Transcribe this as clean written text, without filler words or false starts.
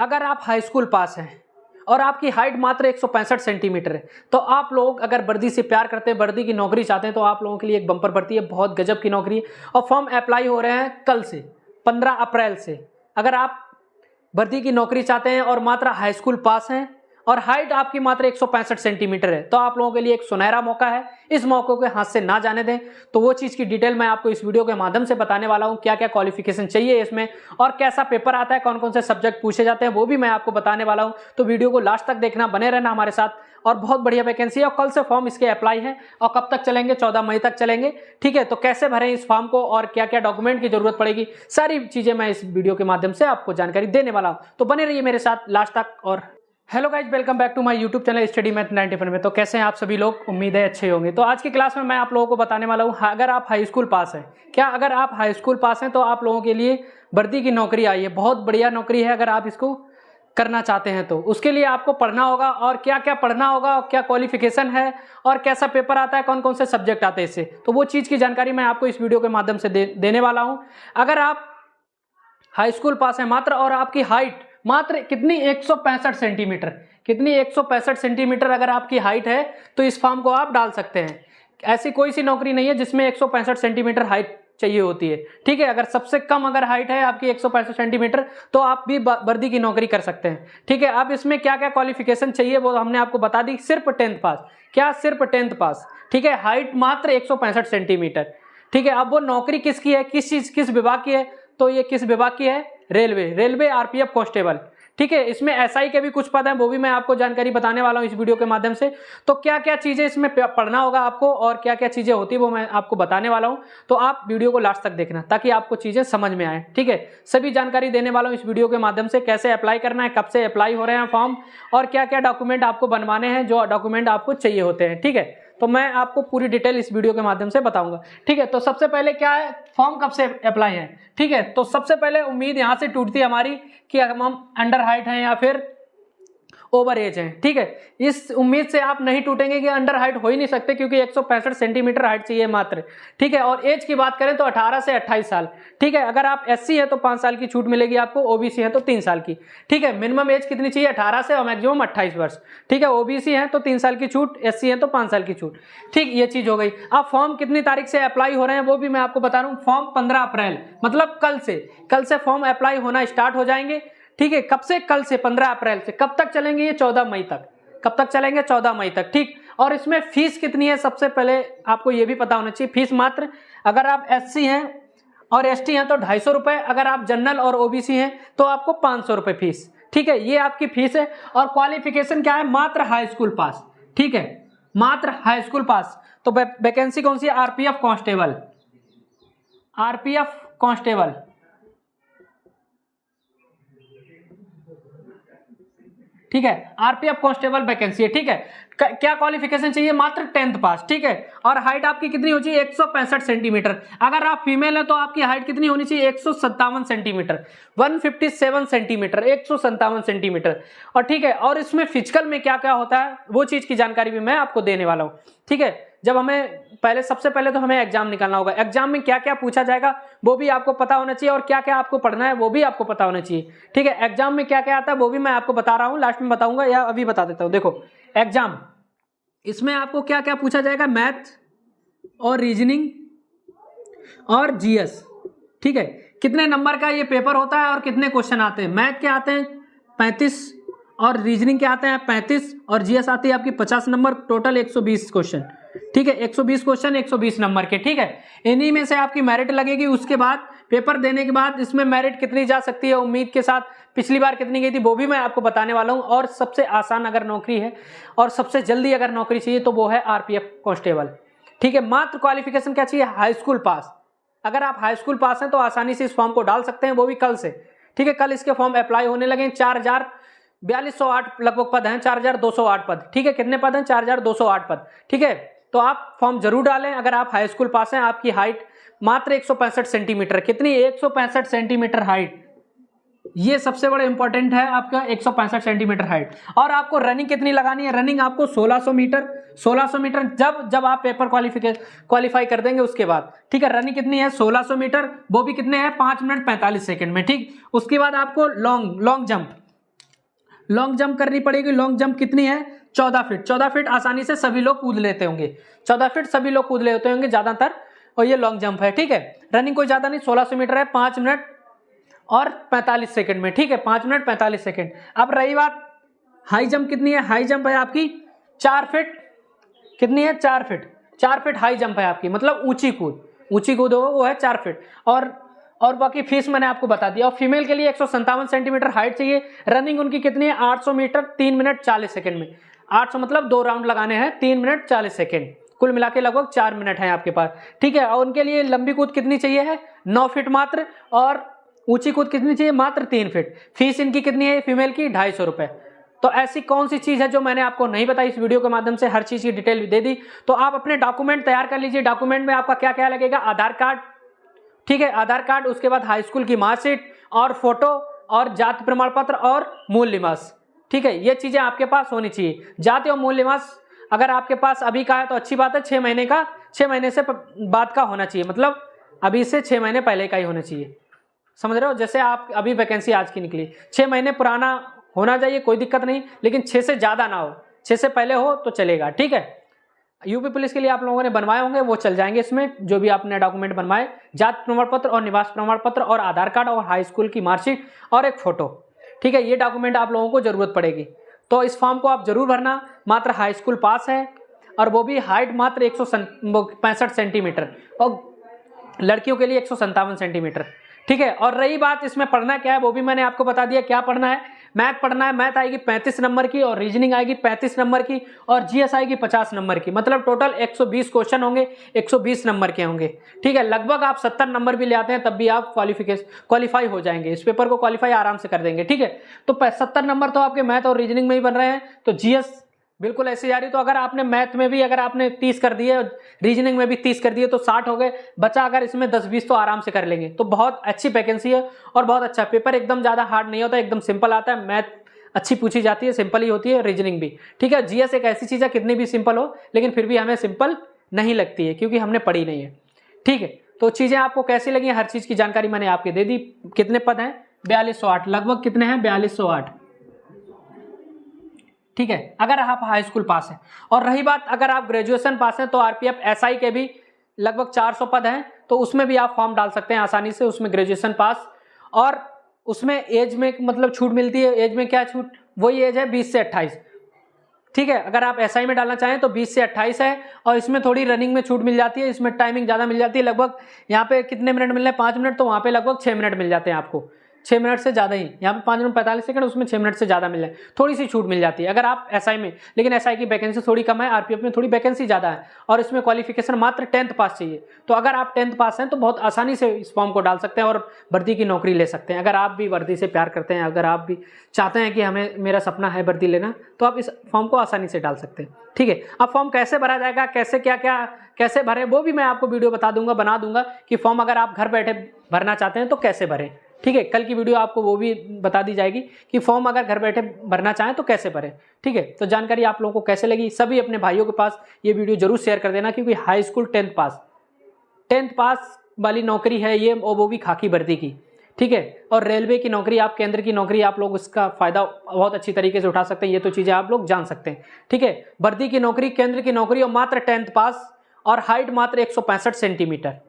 अगर आप high school पास हैं और आपकी हाइट मात्र 165 सेंटीमीटर है, तो आप लोग अगर वर्दी से प्यार करते हैं, वर्दी की नौकरी चाहते हैं, तो आप लोगों के लिए एक बम्पर भर्ती है, बहुत गजब की नौकरी है। और फॉर्म अप्लाई हो रहे हैं कल से 15 अप्रैल से। अगर आप वर्दी की नौकरी चाहते हैं और मात्र हाई स्कूल पास हैं और हाइट आपकी मात्र 165 सेंटीमीटर है, तो आप लोगों के लिए एक सुनहरा मौका है। इस मौके को हाथ से ना जाने दें। तो वो चीज़ की डिटेल मैं आपको इस वीडियो के माध्यम से बताने वाला हूं, क्या क्या क्वालिफिकेशन चाहिए इसमें और कैसा पेपर आता है, कौन कौन से सब्जेक्ट पूछे जाते हैं, वो भी मैं आपको बताने वाला हूं। तो वीडियो को लास्ट तक देखना, बने रहना हमारे साथ। और बहुत बढ़िया वैकेंसी है और कल से फॉर्म इसके अप्लाई है और कब तक चलेंगे, 14 मई तक चलेंगे। ठीक है, तो कैसे भरें इस फॉर्म को और क्या क्या डॉक्यूमेंट की जरूरत पड़ेगी, सारी चीजें मैं इस वीडियो के माध्यम से आपको जानकारी देने वाला हूं। तो बने रहिए मेरे साथ लास्ट तक। और hello guys, welcome back to my YouTube channel study math 95 में। तो कैसे हैं आप सभी लोग, उम्मीद है अच्छे होंगे। तो आज की क्लास में मैं आप लोगों को बताने वाला हूं, अगर आप हाई स्कूल पास हैं, क्या अगर आप हाई स्कूल पास हैं तो आप लोगों के लिए वर्दी की नौकरी आई है, बहुत बढ़िया नौकरी है। अगर आप इसको करना चाहते हैं तो उसके लिए आपको पढ़ना होगा और क्या क्या पढ़ना होगा, क्या क्वालिफिकेशन है और कैसा पेपर आता है, कौन कौन से सब्जेक्ट आते हैं इससे, तो वो चीज़ की जानकारी मैं आपको इस वीडियो के माध्यम से देने वाला हूँ। अगर आप हाई स्कूल पास है मात्र और आपकी हाइट मात्र कितनी 165 सेंटीमीटर, कितनी 165 सेंटीमीटर अगर आपकी हाइट है तो इस फॉर्म को आप डाल सकते हैं। ऐसी कोई सी नौकरी नहीं है जिसमें 165 सेंटीमीटर हाइट चाहिए होती है। ठीक है, अगर सबसे कम अगर हाइट है आपकी 165 सेंटीमीटर तो आप भी वर्दी की नौकरी कर सकते हैं। ठीक है, अब इसमें क्या क्या क्वालिफिकेशन चाहिए वो हमने आपको बता दी। सिर्फ 10th पास, क्या सिर्फ 10th पास। ठीक है, हाइट मात्र 165 सेंटीमीटर। ठीक है, अब वो नौकरी किसकी है, किस विभाग की है, तो ये किस विभाग की है, रेलवे आरपीएफ कांस्टेबल। ठीक है, इसमें एसआई के भी कुछ पद हैं, वो भी मैं आपको जानकारी बताने वाला हूं इस वीडियो के माध्यम से। तो क्या क्या चीजें इसमें पढ़ना होगा आपको और क्या क्या चीजें होती है वो मैं आपको बताने वाला हूं। तो आप वीडियो को लास्ट तक देखना ताकि आपको चीजें समझ में आए। ठीक है, सभी जानकारी देने वाला हूं इस वीडियो के माध्यम से, कैसे अप्लाई करना है, कब से अप्लाई हो रहे हैं फॉर्म और क्या क्या डॉक्यूमेंट आपको बनवाने हैं, जो डॉक्यूमेंट आपको चाहिए होते हैं। ठीक है, तो मैं आपको पूरी डिटेल इस वीडियो के माध्यम से बताऊंगा। ठीक है, तो सबसे पहले क्या है, फॉर्म कब से अप्लाई है। ठीक है, तो सबसे पहले उम्मीद यहां से टूटती है हमारी कि हम अंडर हाइट हैं या फिर ओवर एज हैं। ठीक है, इस उम्मीद से आप नहीं टूटेंगे कि अंडर हाइट हो ही नहीं सकते, क्योंकि 165 सेंटीमीटर हाइट चाहिए मात्र। ठीक है, और एज की बात करें तो 18 से 28 साल। ठीक है, अगर आप एससी है तो 5 साल की छूट मिलेगी आपको, ओबीसी है तो 3 साल की। ठीक है, मिनिमम एज कितनी चाहिए, 18 से और मैक्सिमम 28 वर्ष। ठीक है, ओबीसी है तो 3 साल की छूट, एससी है तो 5 साल की छूट। ठीक, ये चीज हो गई। अब फॉर्म कितनी तारीख से अप्लाई हो रहे हैं वो भी मैं आपको बता रहा हूँ। फॉर्म 15 अप्रैल मतलब कल से फॉर्म अप्लाई होना स्टार्ट हो जाएंगे। ठीक है, कब से, कल से 15 अप्रैल से। कब तक चलेंगे ये, 14 मई तक। कब तक चलेंगे, 14 मई तक। ठीक, और इसमें फीस कितनी है सबसे पहले आपको ये भी पता होना चाहिए। फीस मात्र, अगर आप एससी हैं और एसटी हैं तो 250 रुपए, अगर आप जनरल और ओबीसी हैं तो आपको 500 रुपए फीस। ठीक है, ये आपकी फीस है। और क्वालिफिकेशन क्या है, मात्र हाई स्कूल पास। ठीक है, मात्र हाई स्कूल पास। तो वैकेंसी कौन सी है, आरपीएफ कांस्टेबल, आरपीएफ कांस्टेबल। ठीक है, आरपीएफ कांस्टेबल वैकेंसी है। ठीक है, क्या क्वालिफिकेशन चाहिए, मात्र 10th पास। ठीक है, और हाइट आपकी कितनी होनी चाहिए, 165 सेंटीमीटर। अगर आप फीमेल है तो आपकी हाइट कितनी होनी चाहिए, 157 सेंटीमीटर, 157 सेंटीमीटर, 157 सेंटीमीटर। और ठीक है, और इसमें फिजिकल में क्या क्या होता है वो चीज की जानकारी भी मैं आपको देने वाला हूँ। ठीक है, जब हमें सबसे पहले तो हमें एग्जाम निकालना होगा। एग्जाम में क्या क्या पूछा जाएगा वो भी आपको पता होना चाहिए और क्या क्या आपको पढ़ना है वो भी आपको पता होना चाहिए। ठीक है, एग्जाम में क्या क्या आता है वो भी मैं आपको बता रहा हूँ, लास्ट में बताऊंगा या अभी बता देता हूँ। देखो एग्जाम, इसमें आपको क्या क्या पूछा जाएगा, मैथ और रीजनिंग और जीएस। ठीक है, कितने नंबर का ये पेपर होता है और कितने क्वेश्चन आते हैं। मैथ के आते हैं 35 और रीजनिंग के आते हैं 35 और जीएस आती है आपकी 50 नंबर, टोटल 120 क्वेश्चन। ठीक है, 120 क्वेश्चन 120 नंबर के। ठीक है, इन्हीं में से आपकी मेरिट लगेगी। उसके बाद पेपर देने के बाद इसमें मेरिट कितनी जा सकती है उम्मीद के साथ, पिछली बार कितनी गई थी वो भी मैं आपको बताने वाला हूं। और सबसे आसान अगर नौकरी है और सबसे जल्दी अगर नौकरी चाहिए तो वो है आरपीएफ कांस्टेबल। ठीक है, मात्र क्वालिफिकेशन क्या चाहिए, हाई स्कूल पास। अगर आप हाई स्कूल पास हैं तो आसानी से इस फॉर्म को डाल सकते हैं, वो भी कल से। ठीक है, कल इसके फॉर्म अप्लाई होने लगे। 4208 लगभग पद हैं, 4208 पद। ठीक है, कितने पद हैं, 4208 पद। ठीक है, तो आप फॉर्म जरूर डालें अगर आप हाई स्कूल पास हैं। आपकी हाइट मात्र 165 सेंटीमीटर, कितनी, 165 सेंटीमीटर हाइट। ये सबसे बड़ा इंपॉर्टेंट है आपका, 165 सेंटीमीटर हाइट। और आपको रनिंग कितनी लगानी है, रनिंग आपको 1600 मीटर, 1600 मीटर जब आप पेपर क्वालिफाई कर देंगे उसके बाद। ठीक है, रनिंग कितनी है, 1600 मीटर, वो भी कितने हैं, 5 मिनट 45 सेकंड में। ठीक, उसके बाद आपको लॉन्ग जंप लॉन्ग जंप करनी पड़ेगी। लॉन्ग जंप कितनी है? 14 फीट। 14 फीट आसानी से सभी लोग कूद लेते होंगे, 14 फीट सभी लोग कूद लेते होंगे ज़्यादातर, और ये लॉन्ग जंप है। ठीक है, रनिंग कोई ज़्यादा नहीं, 1600 मीटर है 5 मिनट और 45 सेकंड में। ठीक है, 5 मिनट 45 सेकंड। अब रही बात हाई जंप कितनी है? हाई जंप है आपकी 4 फीट। कितनी है? 4 फीट। 4 फीट हाई जंप है आपकी, मतलब ऊंची कूद, ऊंची कूद हो वो है 4 फीट। और बाकी फीस मैंने आपको बता दिया। और फीमेल के लिए 157 सेंटीमीटर हाइट चाहिए। रनिंग उनकी कितनी है? 800 मीटर 3 मिनट 40 सेकंड में। 800 मतलब 2 राउंड लगाने हैं, 3 मिनट 40 सेकंड, कुल मिला के लगभग 4 मिनट है आपके पास। ठीक है, और उनके लिए लंबी कूद कितनी चाहिए है? 9 फीट मात्र, और ऊंची कूद कितनी चाहिए? मात्र 3 फीट। फीस इनकी कितनी है फीमेल की? 250 रुपए। तो ऐसी कौन सी चीज है जो मैंने आपको नहीं बताई? इस वीडियो के माध्यम से हर चीज की डिटेल दे दी। तो आप अपने डॉक्यूमेंट तैयार कर लीजिए। डॉक्यूमेंट में आपका क्या क्या लगेगा? आधार कार्ड, ठीक है, आधार कार्ड, उसके बाद हाई स्कूल की मार्कशीट और फोटो और जाति प्रमाण पत्र और मूल निवास। ठीक है, ये चीजें आपके पास होनी चाहिए। जाति और मूल निवास अगर आपके पास अभी का है तो अच्छी बात है, 6 महीने का, 6 महीने से बाद का होना चाहिए, मतलब अभी से 6 महीने पहले का ही होना चाहिए। समझ रहे हो? जैसे आप अभी वैकेंसी आज की निकली, 6 महीने पुराना होना चाहिए, कोई दिक्कत नहीं, लेकिन 6 से ज्यादा ना हो, 6 से पहले हो तो चलेगा। ठीक है, यूपी पुलिस के लिए आप लोगों ने बनवाए होंगे, वो चल जाएंगे इसमें, जो भी आपने डॉक्यूमेंट बनवाए, जाति प्रमाण पत्र और निवास प्रमाण पत्र और आधार कार्ड और हाई स्कूल की मार्कशीट और एक फोटो। ठीक है, ये डॉक्यूमेंट आप लोगों को जरूरत पड़ेगी। तो इस फॉर्म को आप जरूर भरना। मात्र हाई स्कूल पास है, और वो भी हाइट मात्र 165 सेंटीमीटर, और लड़कियों के लिए 157 सेंटीमीटर। ठीक है, और रही बात इसमें पढ़ना क्या है, वो भी मैंने आपको बता दिया। क्या पढ़ना है? मैथ पढ़ना है। मैथ आएगी 35 नंबर की, और रीजनिंग आएगी 35 नंबर की, और जीएस आएगी 50 नंबर की। मतलब टोटल 120 क्वेश्चन होंगे, 120 नंबर के होंगे। ठीक है, लगभग आप 70 नंबर भी ले आते हैं तब भी आप क्वालिफाई हो जाएंगे, इस पेपर को क्वालिफाई आराम से कर देंगे। ठीक है, तो 70 नंबर तो आपके मैथ और रीजनिंग में ही बन रहे हैं, तो जीएस बिल्कुल ऐसे जा रही। तो अगर आपने मैथ में भी अगर आपने 30 कर दिए, रीजनिंग में भी 30 कर दिए, तो 60 हो गए। बचा अगर इसमें 10-20 तो आराम से कर लेंगे। तो बहुत अच्छी वैकेंसी है और बहुत अच्छा पेपर, एकदम ज्यादा हार्ड नहीं होता, एकदम सिंपल आता है। मैथ अच्छी पूछी जाती है, सिंपल ही होती है, रीजनिंग भी। ठीक है, जीएस एक ऐसी चीज है कितनी भी सिंपल हो, लेकिन फिर भी हमें सिंपल नहीं लगती है, क्योंकि हमने पढ़ी नहीं है। ठीक है, तो चीजें आपको कैसी लगी, हर चीज की जानकारी मैंने आपके दे दी। कितने पद हैं? 4208, लगभग कितने हैं? 4208। ठीक है, अगर आप हाई स्कूल पास हैं। और रही बात अगर आप ग्रेजुएशन पास हैं, तो आरपीएफ एसआई के भी लगभग 400 पद हैं, तो उसमें भी आप फॉर्म डाल सकते हैं आसानी से। उसमें ग्रेजुएशन पास, और उसमें एज में मतलब छूट मिलती है। एज में क्या छूट? वही एज है 20 से 28। ठीक है, अगर आप एसआई में डालना चाहें तो 20 से 28 है, और इसमें थोड़ी रनिंग में छूट मिल जाती है, इसमें टाइमिंग ज़्यादा मिल जाती है। लगभग यहाँ पे कितने मिनट मिल रहे हैं? 5 मिनट, तो वहाँ पे लगभग 6 मिनट मिल जाते हैं आपको, 6 मिनट से ज़्यादा ही। यहाँ पे 5 मिनट 45 सेकंड, उसमें 6 मिनट से ज़्यादा मिल जाए, थोड़ी सी छूट मिल जाती है अगर आप एसआई में। लेकिन एसआई की वैकेंसी थोड़ी कम है, आरपीएफ में थोड़ी वैकेंसी ज़्यादा है, और इसमें क्वालिफिकेशन मात्र 10th पास चाहिए। तो अगर आप 10th पास हैं तो बहुत आसानी से इस फॉर्म को डाल सकते हैं और वर्दी की नौकरी ले सकते हैं। अगर आप भी वर्दी से प्यार करते हैं, अगर आप भी चाहते हैं कि हमें, मेरा सपना है वर्दी लेना, तो आप इस फॉर्म को आसानी से डाल सकते हैं। ठीक है, अब फॉर्म कैसे भरा जाएगा, कैसे क्या क्या कैसे भरें, वो भी मैं आपको वीडियो बता दूंगा, बना दूंगा कि फॉर्म अगर आप घर बैठे भरना चाहते हैं तो कैसे भरें। ठीक है, कल की वीडियो आपको वो भी बता दी जाएगी कि फॉर्म अगर घर बैठे भरना चाहें तो कैसे भरें। ठीक है, तो जानकारी आप लोगों को कैसे लगी, सभी अपने भाइयों के पास ये वीडियो जरूर शेयर कर देना, क्योंकि हाई स्कूल 10th पास वाली नौकरी है ये, और वो भी खाकी वर्दी की। ठीक है, और रेलवे की नौकरी, आप केंद्र की नौकरी, आप लोग उसका फायदा बहुत अच्छी तरीके से उठा सकते हैं। ये तो चीज़ें आप लोग जान सकते हैं। ठीक है, वर्दी की नौकरी, केंद्र की नौकरी, और मात्र 10th पास, और हाइट मात्र 165 सेंटीमीटर।